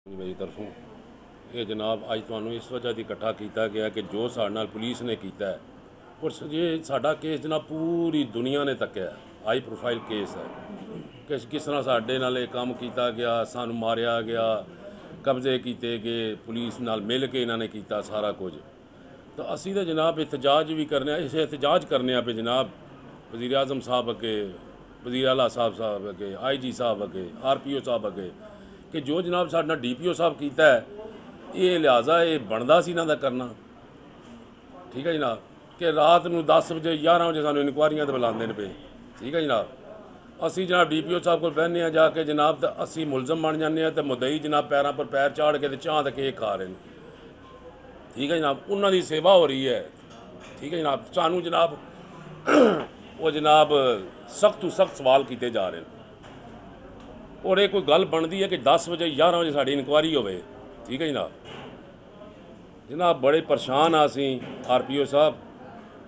मेरी तरफों ये जनाब अज तुहानू इस वजह की इकट्ठा किया गया कि जो साडे नाल पुलिस ने किया है और ये साडा केस जनाब पूरी दुनिया ने तक्या है। हाई प्रोफाइल केस है कि किस तरह साडे नाल ये काम किया गया, सानू मारिया गया, कब्जे किए गए, पुलिस नाल मिल के इन्होंने किया सारा कुछ। तो असी तो जनाब एहतजाज भी करने, इस एहतजाज करने पे जनाब वज़ीर आज़म साहब अगे, वज़ीर आला साहब अगे, IG साहब अगे, RPO साहब अगे कि जो जनाब साडा DPO साहब किया है ये लिहाजा ये बनता सी इन्हां दा करना। ठीक है जनाब कि रात नूं 10 बजे 11 बजे सानू इनकुआरियां ते बुलाते हैं पे। ठीक है जनाब असी जनाब DPO साहब को बहने जाके जनाब तो असी मुलजम बन जाने तो मुदई जनाब पैरों पर पैर चाड़ के चाह तो केक खा रहे हैं। ठीक है जनाब उन्हों की सेवा हो रही है। ठीक है जनाब सानू जनाब वो जनाब सख्त तो सख्त सवाल किए जा रहे हैं और ये कोई गल बनती है कि 10 बजे 11 बजे साड़ी इनकुआरी हो। ठीक है जनाब जनाब बड़े परेशान हाँ असी RPO साहब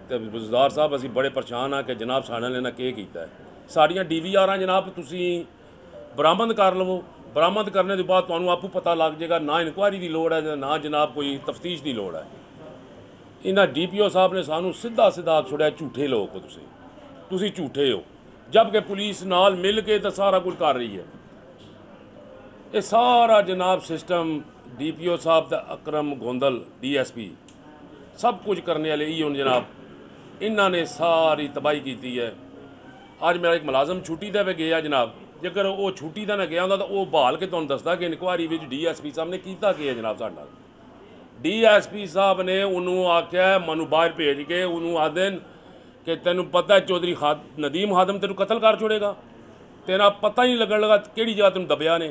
तो बुजदार साहब असी बड़े परेशान हाँ कि जनाब साढ़े नाल इन्हें के किया है। साड़ियाँ DVR जनाब तुसी बरामद कर लवो, बरामद करने के बाद तुहानू आपू पता लग जाएगा ना इनकुआरी की लोड़ है ना जनाब कोई तफ्तीश की लोड़ है। इन्हां DPO साहब ने सानू सीधा सीधा छोड़ा झूठे लोग हो तुसी झूठे हो, जबकि पुलिस नाल मिल के तो सारा कुछ कर रही है। ये सारा जनाब सिस्टम DPO साहब दा अकरम गोंदल DSP सब कुछ करने वाले ही हूँ जनाब इन्होंने सारी तबाही की है। अज मेरा एक मुलाजम छुट्टी पर गया जनाब, जेकर वो छुट्टी का ना गया होंदा तो वह बहाल के तुहानू दसदा कि इनकुआरी में DSP साहब ने किया कि है जनाब साडे नाल। DSP साहब ने उन्होंने आख्या मनु बाहर भेज के उन्होंने आखते कि तेन पता है चौधरी नदीम खादम तेन कतल कर छोड़ेगा, तेरा पता ही नहीं लगन लगा कि जगह तेन दबिया ने,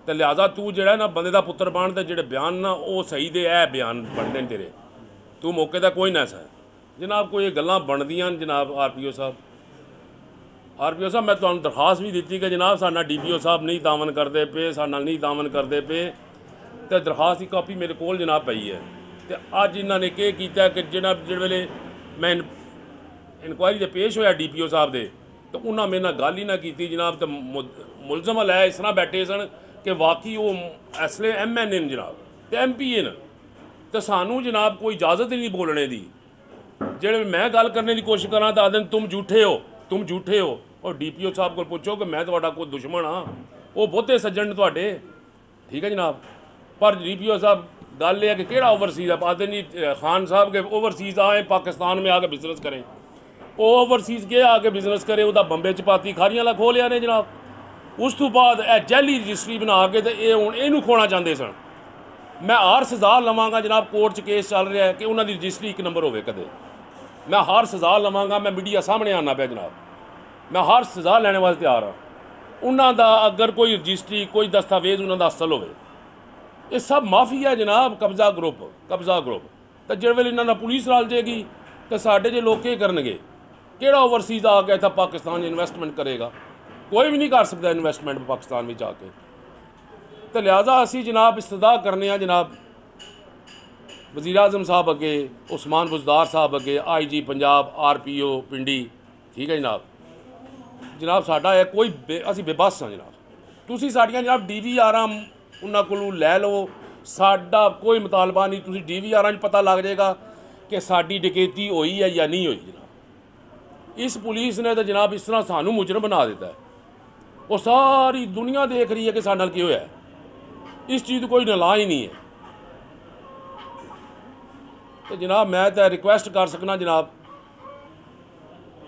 तो लिहाजा तू जो ना बंदे का पुत्र बन तो जोड़े बयान ना वो सही दे है बयान बनते तेरे, तू मौके का कोई ना सा जनाब कोई गल्लां बनदियां जनाब। RPO साहब मैं तुहानू दरखास्त भी दी कि जनाब साडा DPO साहब नहीं तावन करते पे, साडे नाल नहीं तावन करते पे, तो दरखास्त की कापी मेरे कोल जनाब पई है। तो अज इन्होंने के किया कि जिस वेले मैं इनकुआरी से पेश होया DPO साहब दे तो उन्होंने मेरे नाल गल ही ना की जनाब। तो मुलजम लै इस तरह बैठे सन कि वाकई वो इसलिए MN जनाब तो MP न, तो सानू जनाब कोई इजाज़त ही नहीं बोलने की। जेड़े मैं गल करने की कोशिश करा तो आदन तुम झूठे हो, तुम झूठे हो। और DPO साहब को पूछो कि मैं तो कोई दुश्मन हाँ, वो बहुते सज्जन थोड़े। ठीक है जनाब पर DPO साहब गल है कि केड़ा ओवरसीज़ है आते नहीं खान साहब के ओवरसीज़ आए पाकिस्तान में आके बिजनेस करें, वो ओवरसीज़ के आके बिजनेस करे वह बंबे चपाती खारियां ला खो लिया ने जनाब। उस तो बाद जैली रजिस्ट्री बना के तो ये हूँ इनू खोना चाहते सन। मैं हर सज़ा लवांगा जनाब, कोर्ट च केस चल रहा है कि उन्होंने रजिस्ट्री 1 नंबर होवे कदे, मैं हर सज़ा लवांगा, मैं मीडिया सामने आना पे जनाब, मैं हर सज़ा लैने वास्ते तैयार हाँ। उन्होंने अगर कोई रजिस्ट्री कोई दस्तावेज उन्होंने असल हो, ये सब माफिया जनाब, कब्जा ग्रुप। तो जिस वेले इन्होंने पुलिस रल जाएगी तो साढ़े जो लोग करनगे, केड़ा ओवरसीज़ आ गया था पाकिस्तान इन्वेस्टमेंट करेगा, कोई भी नहीं कर सकता इन्वेस्टमेंट पाकिस्तान में जाके। तो लिहाजा असी जनाब इस्तदा करने जनाब वज़ीर आज़म साहब अगे, उस्मान बुजदार साहब अगे, IG पंजाब, RPO पिंडी। ठीक है जनाब साडा है कोई असी बेबस हाँ जनाब, तुसी साड़ियाँ जनाब DVR उन्होंने को लै लो, साडा कोई मुतालबा नहीं। तुसी DVR पता लग जाएगा कि साड़ी डकैती हुई है या नहीं हुई जनाब। इस पुलिस ने तो जनाब इस तरह सानू मुजरम बना देता है, वो सारी दुनिया देख रही है कि साडे नाल की होया है, इस चीज़ कोई नला ही नहीं है। तो जनाब मैं तो रिक्वेस्ट कर सकना जनाब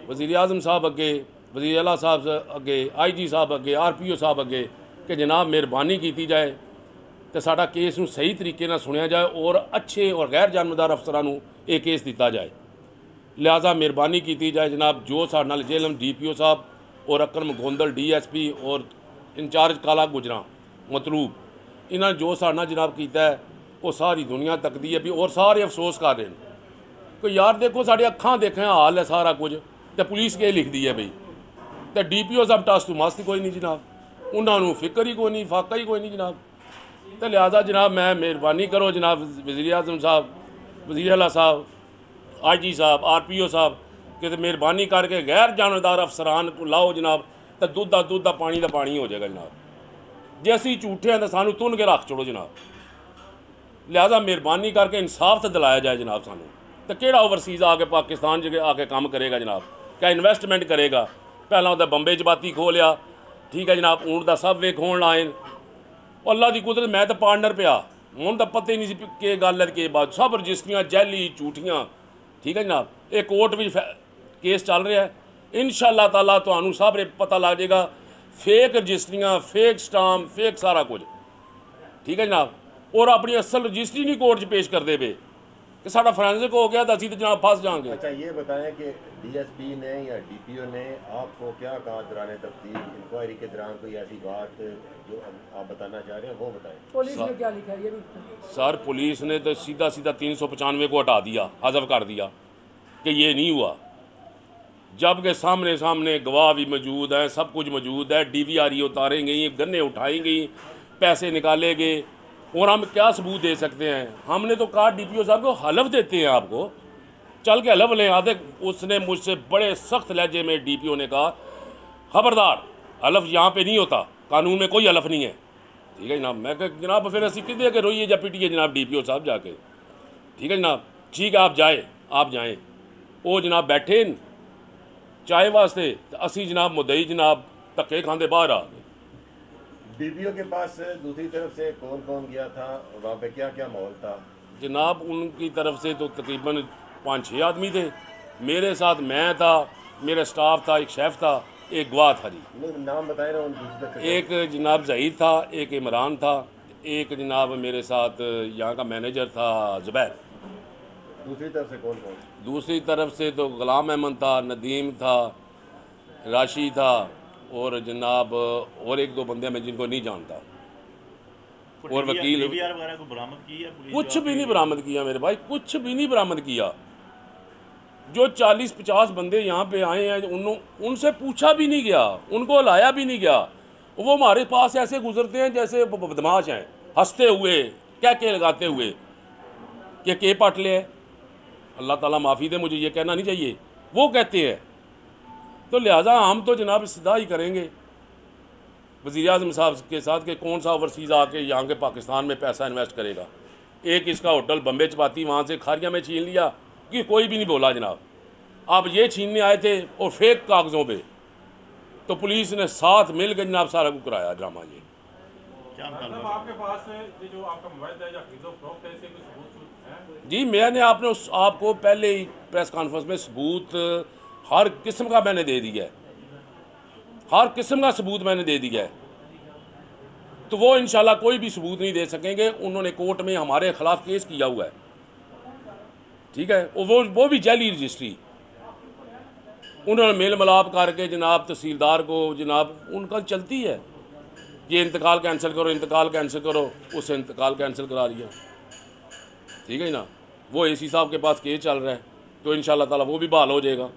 वज़ीर आज़म साहब अगे, वज़ीर आला साहब अगे, IG साहब अगे, RPO साहब अगे कि जनाब मेहरबानी की जाए तो साडा केस नूं सही तरीके नाल सुनिया जाए और अच्छे और गैर जानबदार अफसरां नूं ये केस दिता जाए। लिहाजा मेहरबानी की जाए जनाब जो साडे नाल जेलम DPO साहब और अकरम गोंदल DSP और इंचार्ज काला गुजरा मतलूब इन्होंने जो साडे नाल जनाब किया है वो सारी दुनिया तकदी है भी, और सारे अफसोस कर रहे हैं कि यार देखो साड़ी अखां देखें हाल है सारा कुछ, तो पुलिस के लिखती है बई, तो DPO साहब टस तो मस्त कोई नहीं जनाब, उन्होंने फिक्र ही कोई नहीं, फाका ही कोई नहीं जनाब। तो लिहाजा जनाब मैं मेहरबानी करो जनाब वज़ीर आज़म साहब, वज़ीर आला साहब, IG साहब, RPO साहब कि मेहरबानी करके गैर जानबदार अफसरान को लाओ जनाब, तो दूध का पानी का पानी हो जाएगा जनाब। जे असी झूठे हैं तो सानू तुन के रख छोड़ो जनाब। लिहाजा मेहरबानी करके इंसाफ तो दिलाया जाए जनाब सानू। तो केड़ा ओवरसीज़ आके पाकिस्तान च आके काम करेगा जनाब, क्या इन्वेस्टमेंट करेगा? पहला उन्हें बंबे च बाती खोलिया, ठीक है जनाब, ऊँट का सब वे खोन आए। अल्लाह की कुदरत, मैं तो पार्टनर पिया, हूँ तो पता ही नहीं कि गल है कि बात, सब रजिस्ट्रियाँ जैली झूठियाँ, ठीक है जनाब। ये कोर्ट में केस चल रहा है, इंशाअल्लाह ताला तो सब पता लग जाएगा। फेक रजिस्ट्रियाँ, फेक स्टाम्प, फेक सारा कुछ, ठीक है जनाब। और अपनी असल रजिस्ट्री नहीं कोर्ट च पेश करते पे कि साडा फोरेंसिक हो गया तो असी तो जनाब फंस जाएंगे। अच्छा ये बताएं कि डीएसपी ने या डीपीओ ने आपको क्या कहा दौरान तफ्तीश इंक्वायरी के दौरान, कोई ऐसी बात जो आप बताना चाह रहे हैं वो बताएं। पुलिस ने क्या लिखा है ये भी? सर पुलिस ने तो सीधा 395 को हटा दिया, हज़फ कर दिया कि ये नहीं हुआ, जबकि सामने सामने गवाह भी मौजूद हैं, सब कुछ मौजूद है। DVR उतारें गई, गन्ने उठाई गई, पैसे निकाले गए, और हम क्या सबूत दे सकते हैं? हमने तो कहा DPO साहब को हलफ देते हैं, आपको चल के हलफ लें आते। उसने मुझसे बड़े सख्त लहजे में DPO ने कहा खबरदार हलफ यहाँ पे नहीं होता, कानून में कोई हलफ नहीं है, ठीक है जनाब। मैं कह जनाब फिर असी कि के रोइए या पिटिए जनाब DPO साहब जाके, ठीक है जनाब, ठीक है आप जाएँ। वो जनाब बैठे चाय वास्ते, तो असी जनाब मुद्दई जनाब धक्के खाते बाहर आ गए। डीपीओ के पास दूसरी तरफ से कौन कौन गया था, वहाँ पे क्या क्या माहौल था? जनाब उनकी तरफ से तो तकरीबन 5-6 आदमी थे, मेरे साथ मैं था, मेरा स्टाफ था, एक शेफ़ था, एक गवाह था जी। नाम बताए ना उन दूसरी तरफ? एक जनाब ज़हीर था, एक इमरान था, एक जनाब मेरे साथ यहाँ का मैनेजर था ज़ुबैर। दूसरी तरफ से कौन कौन? दूसरी तरफ से तो गुलाम अहमद था, नदीम था, राशि था, और जनाब और एक दो बंदे मैं जिनको नहीं जानता, और वकील। कुछ भी नहीं बरामद किया मेरे भाई, कुछ भी नहीं बरामद किया। जो 40-50 बंदे यहाँ पे आए हैं उनसे पूछा भी नहीं गया, उनको लाया भी नहीं गया। वो हमारे पास ऐसे गुजरते हैं जैसे बदमाश हैं, हंसते हुए, क्या लगाते हुए कि के पाटले है। अल्लाह ताला माफ़ी दे, मुझे ये कहना नहीं चाहिए, वो कहते हैं। तो लिहाजा हम तो जनाब इस्तदा ही करेंगे वज़ीर आज़म साहब के साथ कि कौन सा ओवरसीज़ आके यहाँ के पाकिस्तान में पैसा इन्वेस्ट करेगा। एक इसका होटल बम्बे चपाती, वहाँ से खारिया में छीन लिया कि कोई भी नहीं बोला जनाब। आप ये छीनने आए थे और फेक कागज़ों पे, तो पुलिस ने साथ मिल के जनाब सारा कुछ कराया ड्रामा। ये आपके पास जो आपका मोबाइल है या खरीदो फरोख्त है, कोई सबूत है? जी मैंने आपको पहले ही प्रेस कॉन्फ्रेंस में सबूत हर किस्म का मैंने दे दिया है, हर किस्म का सबूत मैंने दे दिया है। तो वो इंशाल्लाह कोई भी सबूत नहीं दे सकेंगे। उन्होंने कोर्ट में हमारे ख़िलाफ़ केस किया हुआ है, ठीक है, वो भी जाली रजिस्ट्री। उन्होंने मेल मिलाप करके जनाब तहसीलदार को जनाब उनका चलती है कि इंतकाल कैंसिल करो, इंतकाल कैंसिल करो, उससे इंतकाल कैंसिल करा लिया, ठीक है ना। वो AC साहब के पास केस चल रहा है, तो इंशाल्लाह ताला वो भी बहाल हो जाएगा।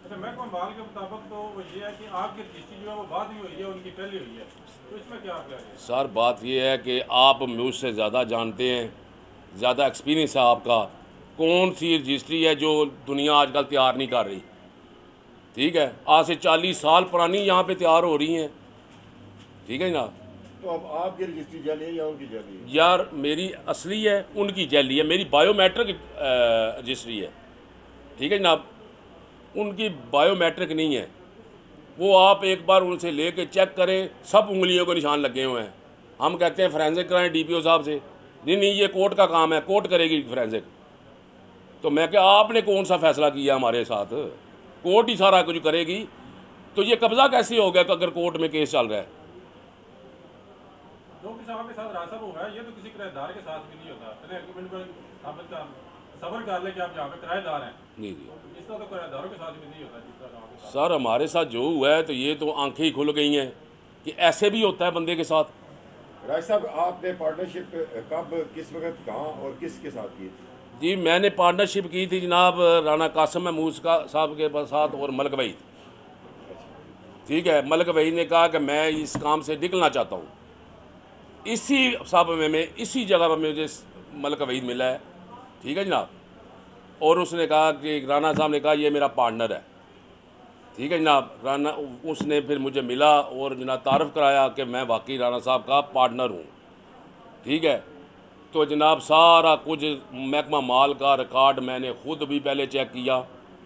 अच्छा, महकमा बाल के मुताबिक तो वो ये है कि आपकी रजिस्ट्री जो है वो बाद में हुई है, उनकी पहले हुई है, तो इसमें क्या आप कह रहे हैं? सर बात ये है कि आप मुझसे ज़्यादा जानते हैं, ज़्यादा एक्सपीरियंस है आपका, कौन सी रजिस्ट्री है जो दुनिया आजकल तैयार नहीं कर रही, ठीक है। आज से 40 साल पुरानी यहाँ पे तैयार हो रही हैं, ठीक है ना। तो अब आपकी रजिस्ट्री जाली है या उनकी जाली है? यार मेरी असली है, उनकी जैली है, मेरी बायोमेट्रिक रजिस्ट्री है, ठीक है जनाब, उनकी बायोमेट्रिक नहीं है। वो आप एक बार उनसे लेके चेक करें, सब उंगलियों के निशान लगे हुए हैं। हम कहते हैं फोरेंसिक कराएं DPO साहब से, नहीं ये कोर्ट का काम है, कोर्ट करेगी फोरेंसिक। तो मैं क्या आपने कौन सा फैसला किया हमारे साथ, कोर्ट ही सारा कुछ करेगी। तो ये कब्ज़ा कैसे हो गया अगर कोर्ट में केस चल रहा है? जो किसी के साथ रास्ता हुआ है, ये तो किसी किराएदार के साथ भी नहीं होता। सबर कर ले कि आप यहाँ पे किराएदार हैं, जी इस तरह तो किराएदारों के साथ भी नहीं होता जिस तरह। सर हमारे साथ जो हुआ है तो ये तो आंखें ही खुल गई हैं कि ऐसे भी होता है बंदे के साथ। राज साहब आपने पार्टनरशिप कब, किस वक्त, कहाँ और किसके साथ की? जी मैंने पार्टनरशिप की थी जनाब राना कासिम महमूद साहब के साथ और मलिक वहीद, ठीक है। मलिक वहीद ने कहा कि मैं इस काम से निकलना चाहता हूँ, इसी साहब में इसी जगह पर मुझे मलिक वहीद मिला है, ठीक है जनाब। और उसने कहा कि राना साहब ने कहा ये मेरा पार्टनर है, ठीक है जनाब। राना उसने फिर मुझे मिला और जनाब तारफ़ कराया कि मैं वाकई राना साहब का पार्टनर हूँ। ठीक है, तो जनाब सारा कुछ महकमा माल का रिकॉर्ड मैंने ख़ुद भी पहले चेक किया,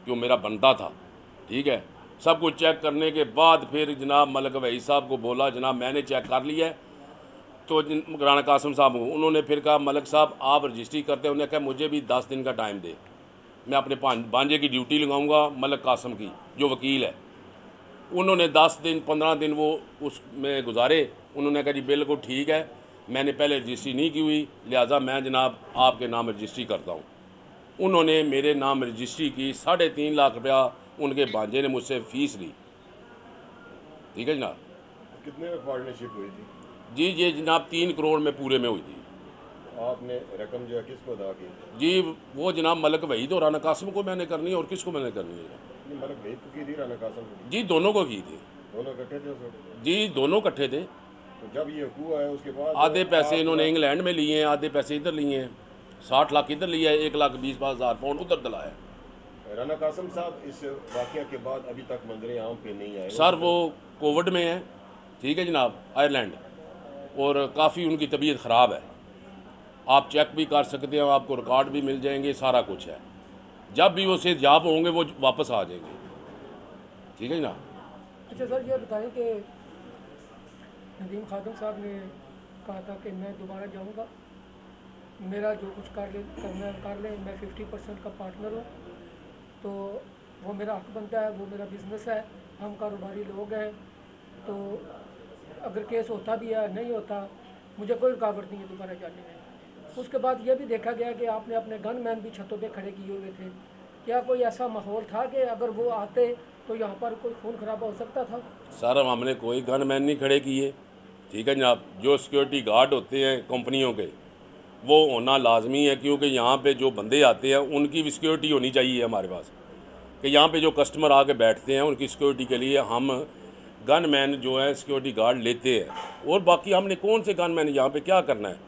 जो मेरा बनता था। ठीक है, सब कुछ चेक करने के बाद फिर जनाब मलिक वही साहब को बोला, जनाब मैंने चेक कर लिया है। तो राना कासिम साहब उन्होंने फिर कहा, मलिक साहब आप रजिस्ट्री करते हैं। उन्होंने कहा मुझे भी 10 दिन का टाइम दे, मैं अपने भांजे की ड्यूटी लगाऊंगा, मलिक कासिम की जो वकील है। उन्होंने 10 दिन 15 दिन वो उसमें गुजारे। उन्होंने कहा जी बिल्कुल ठीक है, मैंने पहले रजिस्ट्री नहीं की हुई, लिहाजा मैं जनाब आपके नाम रजिस्ट्री करता हूँ। उन्होंने मेरे नाम रजिस्ट्री की, 3.5 लाख रुपया उनके भांजे ने मुझसे फ़ीस ली। ठीक है जनाब। कितने में पार्टनरशिप हुई थी? जी ये जनाब 3 करोड़ में पूरे में हुई थी। आपने रकम जो है किसको अदा की? जी वो जनाब मलिक वहीद और राना कासिम को मैंने करनी है, और किसको मैंने करनी है? नहीं, मलिक वहीद को की थी, राना कासिम को? जी दोनों को की थी। दोनों इकट्ठे थे उस वक्त? जी दोनों इकट्ठे थे। तो जब ये हुआ है उसके बाद आधे पैसे इन्होंने इंग्लैंड में लिए हैं, आधे पैसे इधर लिए हैं। 60 लाख इधर लिया है, 1,20,000 पाउंड उधर दिलाया है। राना कासिम साहब इस वाक़या के बाद अभी तक मंजर आम पे नहीं आए। सर वो कोविड में है, ठीक है जनाब, आयरलैंड, और काफ़ी उनकी तबीयत ख़राब है। आप चेक भी कर सकते हैं, आपको रिकॉर्ड भी मिल जाएंगे, सारा कुछ है। जब भी वो सेहतयाब होंगे वो वापस आ जाएंगे। ठीक है जनाब। अच्छा सर, ये बताएं कि नदीम खादम साहब ने कहा था कि मैं दोबारा जाऊंगा, मेरा जो कुछ करना है कर लें, मैं 50% का पार्टनर हूँ, तो वो मेरा हक बनता है, वो मेरा बिज़नेस है, हम कारोबारी लोग हैं, तो अगर केस होता भी है नहीं होता, मुझे कोई रुकावट नहीं है दोबारा जाने में। उसके बाद ये भी देखा गया कि आपने अपने गनमैन भी छतों पे खड़े किए हुए थे। क्या कोई ऐसा माहौल था कि अगर वो आते तो यहाँ पर कोई खून खराबा हो सकता था? सर हमने कोई गनमैन नहीं खड़े किए। ठीक है जनाब, जो सिक्योरिटी गार्ड होते हैं कंपनियों के वो होना लाजमी है, क्योंकि यहाँ पे जो बंदे आते हैं उनकी भी सिक्योरिटी होनी चाहिए हमारे पास, कि यहाँ पे जो कस्टमर आके बैठते हैं उनकी सिक्योरिटी के लिए हम गनमैन जो है सिक्योरिटी गार्ड लेते हैं। और बाकी हमने कौन से गनमैन यहाँ पे क्या करना है।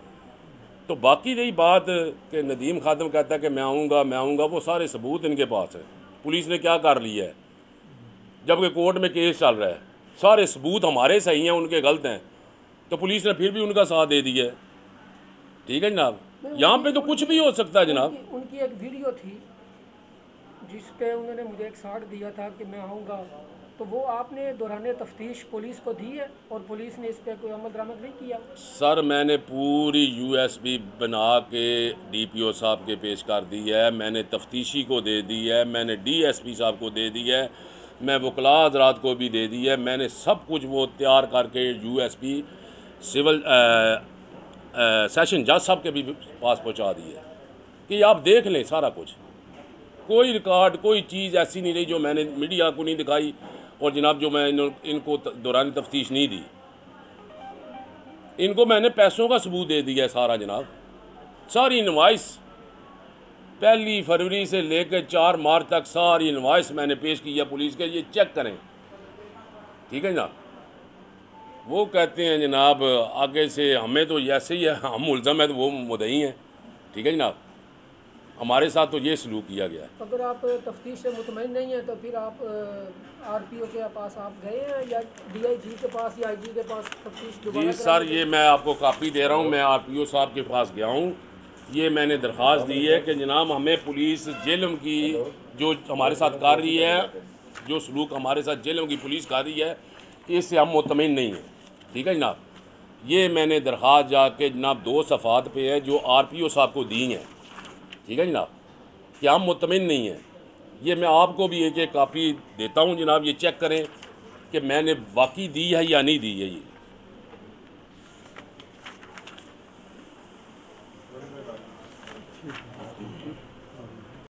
तो बाकी रही बात कि नदीम खादम कहता है कि मैं आऊँगा, वो सारे सबूत इनके पास है। पुलिस ने क्या कर लिया है, जबकि कोर्ट में केस चल रहा है, सारे सबूत हमारे सही हैं, उनके गलत हैं, तो पुलिस ने फिर भी उनका साथ दे दिया है। ठीक है जनाब, यहाँ पे तो कुछ भी हो सकता है जनाब। उनकी एक वीडियो थी जिस पे उन्होंने मुझे एक साठ दिया था कि मैं आऊँगा, तो वो आपने दौरान तफ्तीश पुलिस को दी है और पुलिस ने इस पर कोई अमल दरामद नहीं किया? सर मैंने पूरी USB बना के DPO साहब के पेश कर दी है, मैंने तफ्तीशी को दे दी है, मैंने DSP साहब को दे दी है, मैं वकला हज़रात को भी दे दी है। मैंने सब कुछ वो तैयार करके USP सिविल सेशन जज साहब के भी पास पहुंचा दी है कि आप देख लें सारा कुछ। कोई रिकॉर्ड कोई चीज़ ऐसी नहीं रही जो मैंने मीडिया को नहीं दिखाई, और जनाब जो मैं इनको दौरान तफ्तीश नहीं दी, इनको मैंने पैसों का सबूत दे दिया है सारा जनाब। सारी इनवाइस 1 फरवरी से लेकर 4 मार्च तक सारी इनवाइस मैंने पेश की है पुलिस के, ये चेक करें। ठीक है जनाब। वो कहते हैं जनाब आगे से हमें तो ऐसे ही है, हम मुलज़म है तो वो मुद्दई हैं। ठीक है जनाब, हमारे साथ तो ये सलूक किया गया है। अगर आप तफ्तीश से मुतमईन नहीं हैं तो फिर आप RPO के पास आप गए हैं या DIG के पास या IG के पास तफ्तीश दोबारा? जी सर, ये मैं आपको कापी दे रहा हूँ, मैं RPO साहब के पास गया हूँ, ये मैंने दरख्वास्त दी है कि जनाब हमें पुलिस जेलम की जो हमारे साथ कर रही है, जो सलूक हमारे साथ जेलम की पुलिस कर रही है, इससे हम मुतमईन नहीं हैं। ठीक है जनाब, ये मैंने दरख्वास्त जाके जनाब 2 सफ़ात पे है जो RPO साहब को दी हैं। ठीक है जनाब, कि हम मुतमईन नहीं हैं। ये मैं आपको भी एक कापी देता हूँ जनाब, ये चेक करें कि मैंने वाकई दी है या नहीं दी है। ये